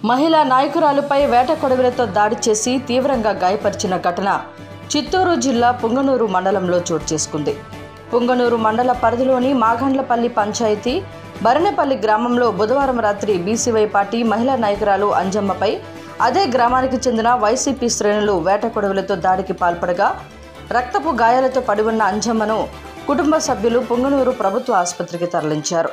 మహిళా నాయకురాలుపై వేట కొడవలితో దాడి చేసి తీవ్రంగా గాయపరిచిన ఘటన చిత్తూరు జిల్లా పుంగనూరు మండలంలో చోటు చేసుకుంది. పుంగనూరు మండల పరిధిలోని మాగండ్లపల్లి పంచాయతీ బరణెపల్లి గ్రామంలో బుధవారం రాత్రి బీసీవై పార్టీ మహిళా నాయకురాలు అంజమ్మపై అదే గ్రామానికి చెందిన వైసీపీ శ్రేణులు వేట కొడవలితో దాడికి పాల్పడగా రక్తపు గాయాలతో పడి ఉన్న అంజమ్మను కుటుంబ సభ్యులు పుంగనూరు ప్రభుత్వ ఆసుపత్రికి తరలించారు.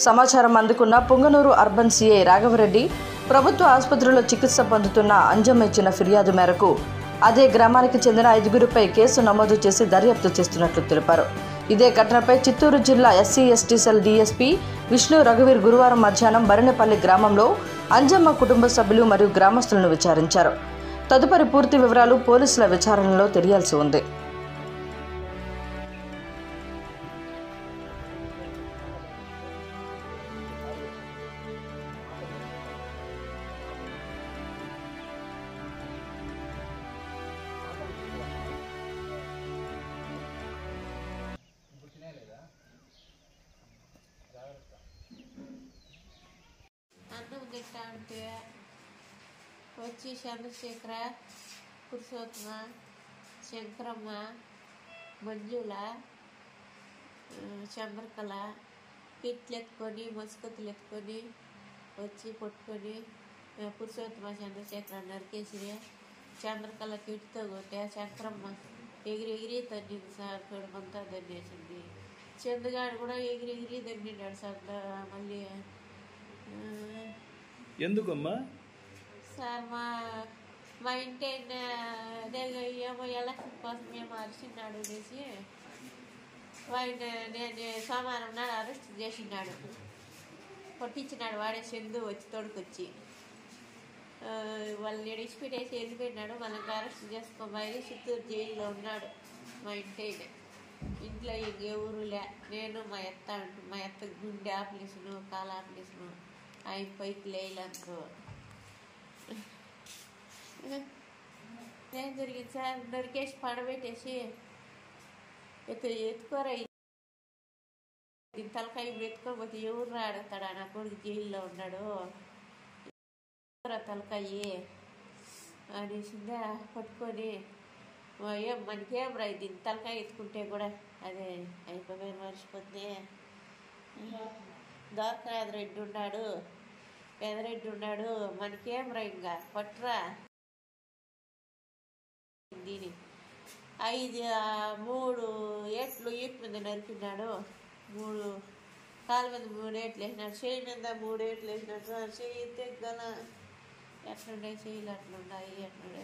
సమాచారం అందుకున్న పుంగనూరు అర్బన్ సీఐ రాఘవరెడ్డి ప్రభుత్వ ఆసుపత్రిలో చికిత్స పొందుతున్న అంజమ్మ ఇచ్చిన ఫిర్యాదు మేరకు అదే గ్రామానికి చెందిన 5గురిపై కేసు నమోదు చేసి దర్యాప్తు చేస్తున్నట్లు తెలిపారు. ఇదే ఘటనపై చిత్తూరు జిల్లా SC ST cell DSP Vishnu రఘువీర్ గురువారం మధ్యాహ్నం బరణెపల్లి గ్రామంలో అంజమ్మ కుటుంబ సభ్యులు మరియు గ్రామస్తులను విచారించారు. తదుపరి పూర్తి వివరాలు పోలీసుల విచారణలో తెలియాల్సి ఉంది. అన్నం తింటా ఉంటే వచ్చి చంద్రశేఖర, పురుషోత్తమ, శంకరమ్మ, మంజుల, చంద్రకళ పిట్లు ఎత్తుకొని మసుకతులు ఎత్తుకొని వచ్చి పట్టుకొని పురుషోత్తమ చంద్రశేఖర నరికేసి చంద్రకళ కిట్తో కొట్టే శంకరమ్మ ఎగిరి తన్నింది సార్. కొడుమంతా దన్నేసింది. చంద్రగాడు కూడా ఎగిరి దన్నిన్నాడు సార్. మళ్ళీ ఎందుకమ్మా సార్ మా ఇంటి ఏమో ఎలక్షన్ కోసం మేము అరిచిన్నాడు అనేసి నేను సోమవారం నాడు అరెస్ట్ చేసినాడు. కొట్టించినాడు వాడే చందు వచ్చి తోడుకొచ్చి వాళ్ళని ఇడిచిపెట్టేసి వెళ్ళిపోయినాడు. వాళ్ళకి అరెస్ట్ చేసుకోబోయి చిత్తూరు జైల్లో ఉన్నాడు. మా ఇంట్లో ఇంకెవరు లే, నేను మా అత్త గుండె ఆపరేషను కాలు ఆపరేషను ఆయన పైకి లేలందరూ. ఏం జరిగింది సార్? నరికేసి పడబెట్టేసి ఎత్తుకోరా తలకాయ ఎత్తుకోకపోతే ఎవరు అడుగుతాడా? నా కొడుకు జైల్లో ఉన్నాడు తలకాయి అనేసిందా పట్టుకొని ఏం మనకేం రా దీన్ని తలకాయ ఎత్తుకుంటే కూడా అదే అయిపోయి మర్చిపోతే పెదరెడ్డి ఉన్నాడు మనకేం రా ఇంకా పట్టురా దీని 3 ఏట్లు ఈపు మీద నరికినాడు. 3 కాళ్ళ మీద 3 ఏట్లు వేసినాడు. చేయి మీద 3 ఏట్లు వేసినాడు. చెయ్యి తెగ్గల ఎట్లుండే చెయ్యిలు అట్లున్నాయి. ఎట్లుండే